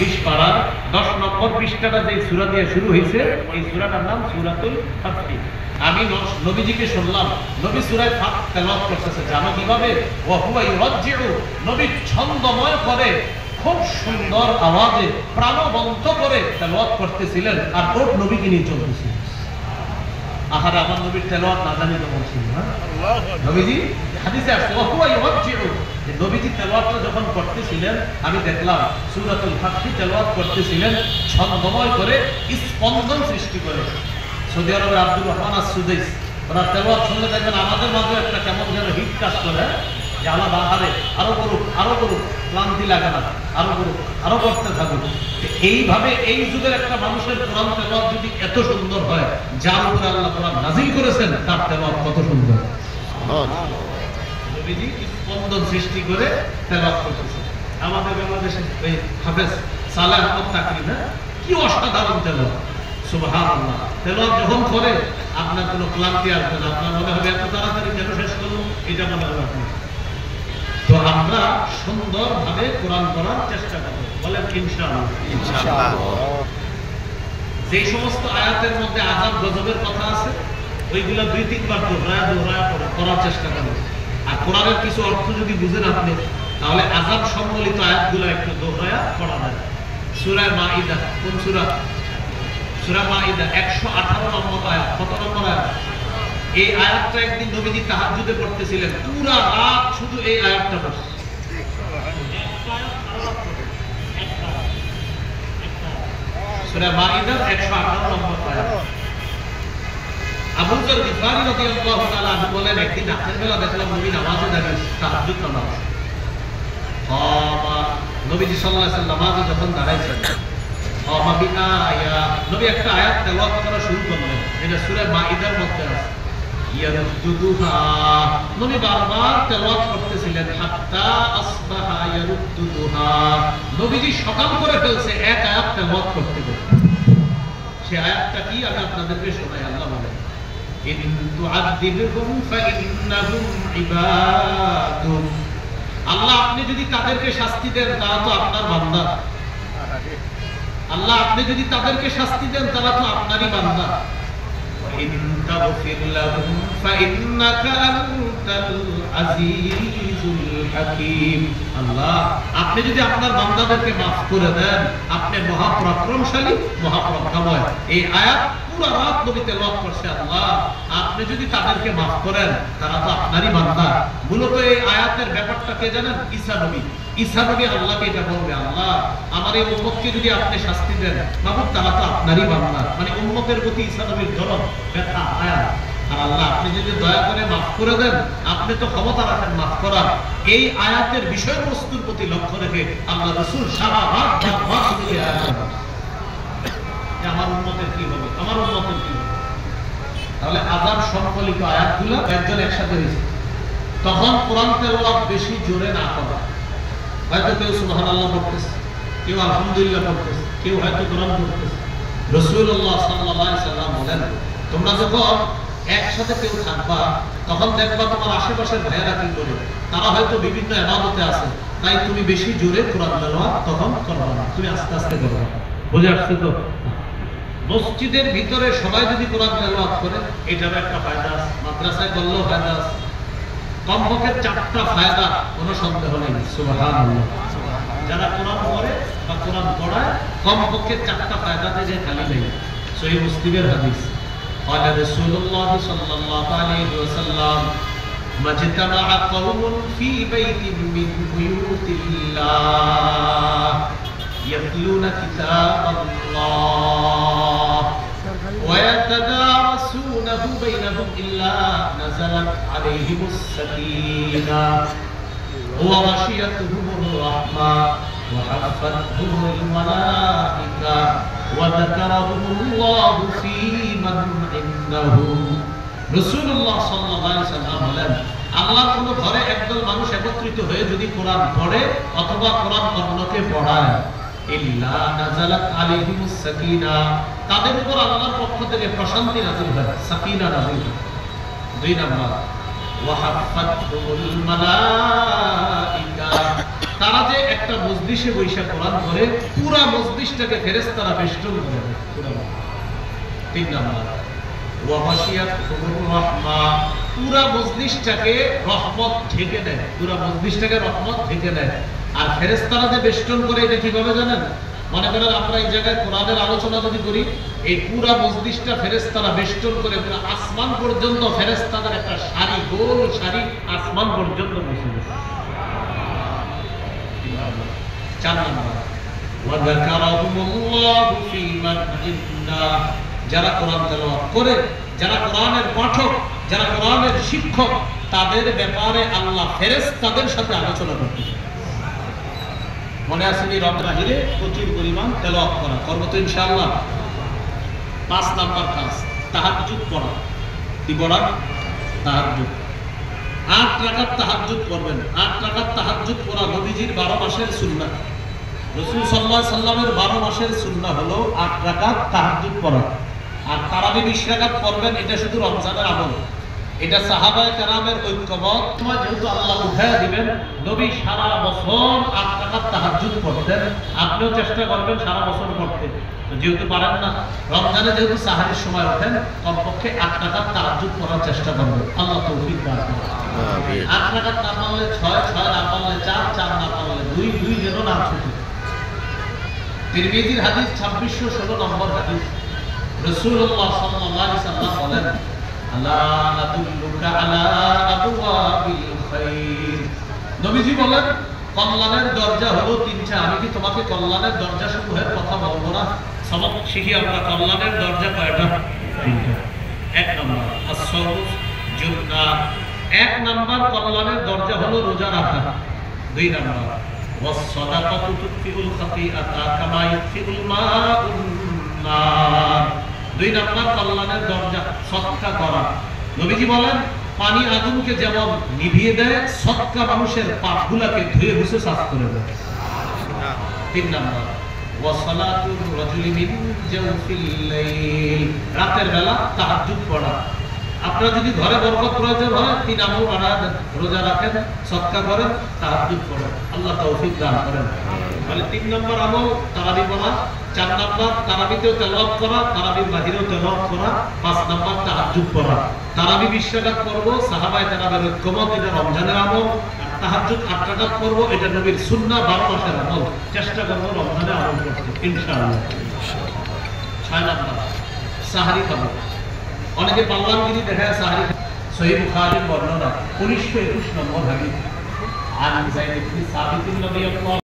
26 পারার 10 নম্বর পৃষ্ঠাটা যে সূরা দিয়ে শুরু হয়েছে, এই সূরাটার নাম সূরাতুল ফাতহ। আমি নবীজিকে শুনলাম নবী সূরা ফাতহ তেলাওয়াত করতেছে। জানো কিভাবে? ওয়া হুয়া ইউরাজ্জিউ, নবী ছন্দময় করে খুব সুন্দর আওয়াজে প্রাণবন্ত করে তেলাওয়াত করতেছিলেন, আর ওট নবীকে নিয়ে চলতেছিলেন। আহারে, আমার নবীর তেলাওয়াত না জানি কেমন ছিল না? নবীজি হাদিসে আসছে ওয়া হুয়া ইউরাজ্জিউ, যে নবীজি তেলাওয়াতটা যখন করতেছিলেন আমি দেখলাম সূরাতুল ফাতহ তেলাওয়াত করতেছিলেন ছন্দময় করে, স্পন্দন সৃষ্টি করে। সৌদি আরবের আব্দুর রহমান আস-সুদাইস ওরা তেলাওয়াত শুনলে দেখবেন আমাদের মাঝে একটা কেমন যেন হিট কাজ করে, যে আলাদা আহারে আরো করুক, ক্লান্তি লাগে না, আরো করুক, আরো করতে থাকুক। এইভাবে এই যুগের একটা মানুষের কোরআন তেলাওয়াত যদি এত সুন্দর হয়, যার উপরে আল্লাহ কোরআন নাযিল করেছেন তার তেলাওয়াত কত সুন্দর। নবীজি স্পন্দন সৃষ্টি করে তেলাওয়াত করতেছেন। আমাদের বাংলাদেশে এই হাফেজ সালেহ আহমদ তাকরি, না কি অসাধারণ তেলাওয়াত, সুবহানাল্লাহ। তেলাওয়াত যখন করে আপনার কোনো ক্লান্তি আসবে না, আপনার মনে হবে এত তাড়াতাড়ি কেন শেষ করলো, এটা মনে হবে আপনার। তো আমরা সুন্দরভাবে কোরআন পড়ার চেষ্টা করব, বলেন ইনশাআল্লাহ। যে সমস্ত আয়াতের মধ্যে আযাব গজবের কথা আছে ওইগুলো 2-3 বার দোহরায়া পড়ার চেষ্টা করব। আর কোরআনের কিছু অর্থ যদি বুঝেন আপনি, তাহলে আযাব সম্বলিত আয়াতগুলো একটু দোহরায়া পড়া যায়। সূরা মাইদা, কোন সূরা? সূরা মাইদা 118 নম্বর আয়াত। কত নম্বর আয়াত? এই আয়াতটা একদিন নবীজি তাহাজ্জুদে পড়তেছিলেন, পুরা রাত শুধু এই আয়াতটা পড়ছে। সূরা মাইদার 118 নম্বর আয়াত। আবু যর গিফারি রাদিয়াল্লাহু তাআলা আনহু বলেন, একদিন রাতের বেলা দেখলাম নবী নামাজে দাঁড়িয়ে, তাহাজ্জুদ নামাজ। নবীজি সাল্লাল্লাহু আলাইহি ওয়াসাল্লাম নামাজে যখন দাঁড়াইছেন, নবী একটা আয়াত তেলাওয়াত করা শুরু করলেন, এটা সূরা মাইদার মধ্যে আছে। নবী বারবার তেলাওয়াত করতেছিলেন, হাত্তা আসবাহা ইয়ারুদ্দুহা, নবীজি সকাল করে ফেলছে এক আয়াত তেলাওয়াত করতে করতে। সেই আয়াতটা কি আমি আপনাদেরকে শোনাই। আল্লাহ বলেন, ইন তুআযিবহুম ফাইন্নাহুম ইবাদুক, আল্লাহ আপনি যদি তাদেরকে শাস্তি দেন তারা তো আপনার বান্দা। আল্লাহ আপনি যদি তাদেরকে শাস্তি দেন তারা তো আপনারই বান্দা। ইন তাগফির লাহুম ফাইন্নাকা আনতাল আজিজুল হাকীম, আল্লাহ আপনি যদি আপনার বান্দাদেরকে maaf করে দেন আপনি মহাপরাক্রমশালী, মহাপ্রজ্ঞাময়। এই আয়াত পুরো রাত নবী তেলাওয়াত করছে। আল্লাহ আপনি যদি তাদেরকে maaf করেন তারা তো আপনারই বান্দা। মূলত এই আয়াতের ব্যাপারটা কে জানেন? ঈসা নবী। ঈসা নবী আল্লাহকে এটা বলবে, আল্লাহ আমার এই উম্মতকে যদি আপনি শাস্তি দেন, মাহবুব তারা তো আপনারই বান্দা। মানে উম্মতের প্রতি ঈসা নবীর দরদ, ব্যথা, আয়াত। আর আল্লাহ আপনি যদি দয়া করে maaf করে দেন, আপনি তো ক্ষমতা রাখেন maaf করার। এই আয়াতের বিষয়বস্তুর প্রতি লক্ষ্য রেখে আল্লাহ রাসূল সারা রাত ধরে আয়াত, আমার উম্মতের কি হবে, আমার উম্মতের কি হবে। তাহলে আযাব সম্বলিত আয়াতগুলো একজন একসাথে হয়েছে। তখন কোরআন তেলাওয়াত বেশি জোরে না করা, হয়তো কেউ সুবহানাল্লাহ পড়তেছে, কেউ আলহামদুলিল্লাহ পড়তেছে, কেউ হয়তো কোরআন পড়তেছে। রাসূলুল্লাহ সাল্লাল্লাহু আলাইহি সাল্লাম বলেন, তোমরা যখন একসাথে কেউ থাকবা তখন দেখবা তোমার আশেপাশের ভাইয়েরা কি করে, তারা হয়তো বিভিন্ন ইবাদতে আছে, তাই তুমি বেশি জোরে কোরআন তেলাওয়াত তখন করবা না, তুমি আস্তে আস্তে করবা। বুঝে আসছে তো? মসজিদের ভিতরে সবাই যদি কোরআন তেলাওয়াত করে এটার একটা ফায়দা আছে, মাদ্রাসায় করলেও ফায়দা আছে। কমপক্ষে 4টা ফায়দা, কোনো সন্দেহ নেই। সুবহানাল্লাহ। যারা কোরআন পড়ে বা কোরআন পড়ায় কমপক্ষে 4টা ফায়দা থেকে খালি নেই। সহিহ মুসলিমের হাদিস, قال رسول الله صلى الله عليه وسلم ما اجتمع قوم في بيت من بيوت الله يتلون كتاب الله ويتدارسونه بينهم إلا نزلت عليهم السكينة وغشيتهم الرحمة وحفتهم الملائكة وذكرهم الله في من عنده। রাসূলুল্লাহ সাল্লাল্লাহু আলাইহি ওয়াসাল্লাম বলেন, আল্লাহর কোন ঘরে একদল মানুষ একত্রিত হয়ে যদি কোরআন পড়ে অথবা কোরআন অন্যকে পড়ায়, ইল্লা নাযালাত আলাইহিমুস সাকিনা, তাদের উপর আল্লাহর পক্ষ থেকে প্রশান্তি নাযিল হয়, সাকিনা নাযিল হয়। 2 নাম্বার, ওয়া হাফাতহুল মালাইকা, তারা যে একটা মজলিসে বৈশা কোরআন করে পুরা মজলিসটাকে ফেরেশতারা বেষ্টন করে দেয়। তিন নাম্বার পুরা মজলিসটাকে রহমত ঢেকে দেয়, পুরা মজলিসটাকে রহমত ঢেকে দেয়। আর ফেরেশতারা যে বেষ্টন করে এটা কিভাবে জানেন? মনে করেন আমরা এই জায়গায় কোরআনের আলোচনা যদি করি, এই পুরা মজলিসটা ফেরেশতারা বেষ্টন করে পুরো আসমান পর্যন্ত ফেরেশতাদের একটা সারি, গোল সারি আসমান পর্যন্ত বসে গেছে। চার নম্বর ওয়াযাকারাহুমুল্লাহু ফী মান ইনদা, যারা কোরআন তেলাওয়াত করে, যারা কোরআনের পাঠক, যারা কোরআনের শিক্ষক, তাদের ব্যাপারে আল্লাহ ফেরেশতাদের সাথে আলোচনা করতেছে। মনে আছে এই রমজান মাসে প্রচুর পরিমাণ তেলাওয়াত করা, করব তো ইনশাআল্লাহ। 5 নাম্বার কাজ তাহাজ্জুদ পড়া। কি পড়া? তাহাজ্জুদ। 8 রাকাত তাহাজ্জুদ পড়বেন। 8 রাকাত তাহাজ্জুদ পড়া নবীজির 12 মাসের সুন্নাহ। রাসূল সাল্লাল্লাহু আলাইহি সাল্লামের 12 মাসের সুন্নাহ হলো 8 রাকাত তাহাজ্জুদ পড়া। আর তারাবি 20 রাকাত পড়বেন, এটা শুধু রমজানের আমল। এটা সাহাবায়ে কেরামের ঐক্যমত। তোমার যেহেতু আল্লাহ উঠায় দিবেন, নবী সারা বছর 8 রাকাত তাহাজ্জুদ পড়তেন। আপনিও চেষ্টা করবেন সারা বছর পড়তে। যেহেতু পারেন না, রমজানে যেহেতু সাহারির সময় ওঠেন, কমপক্ষে 8 রাকাত তাহাজ্জুদ পড়ার চেষ্টা করবেন। আল্লাহ তৌফিক দান করুন। 8 রাকাত না পারলে 6, 6 না পারলে 4, 4 না পারলে 2, 2 যেন না ছুটে। তিরমিজির হাদিস 2616 নম্বর হাদিস। রাসূলুল্লাহ সাল্লাল্লাহু আলাইহি সাল্লাম বলেন, আলা আদুল্লুকা আলা আবওয়াবিল খাইর। নবীজি বলেন, কল্যাণের দরজা হলো 3টা। আমি কি তোমাকে কল্যাণের দরজা সমূহের কথা বলবো না? সবক শিখি আমরা, কল্যাণের দরজা কয়টা? 3টা। 1 নম্বর as-সাওম জুন্নাহ। 1 নম্বর কল্যাণের দরজা হলো রোজা রাখা। 2 নম্বর ওয়াস-সাদাকাতু তুতফিউল খাতিআতা কামা ইউতফিউল মাউন নার। 2 নম্বর কল্যাণের দরজা সদকা করা। নবীজি বলেন, পানি আগুনকে যেমন নিভিয়ে দেয়, সদকা মানুষের পাপগুলোকে ধুয়ে মুছে সাফ করে দেয়। 3 নম্বর ওয়াসালাতুর রাজুলি মিন জাওফিল লাইল। রাতের বেলা তাহাজ্জুদ পড়া। আপনার যদি ঘরে বরকত প্রয়োজন হয়, 3 আমল বাড়ায় দেন। রোজা রাখেন, সদকা করেন, তাহাজ্জুদ পড়েন। আল্লাহ তৌফিক দান করেন। তাহলে 3 নম্বর আমল তারাবি পড়া, 4 নম্বর তারাবিতেও তেলাওয়াত করা, তারাবির বাহিরেও তেলাওয়াত করা, 5 নম্বর তাহাজ্জুদ পড়া। তারাবি 20 রাকাত পড়ব, সাহাবায়ে কেরামের ঐক্যমত, এটা রমজানের আমল। তাহাজ্জুদ 8 রাকাত পড়ব, এটা নবীর সুন্নাহ, 12 মাসের আমল। চেষ্টা করব রমজানে আমল করতে ইনশাআল্লাহ। 6 নম্বর সাহরি খাবো। অনেকে পাল্লামগিরি দেখায় সাহরি। সহিহ বুখারীর বর্ণনা 1921 নম্বর হাদিস। আন যায়েদ ইবনে সাবিত রাদিয়াল্লাহু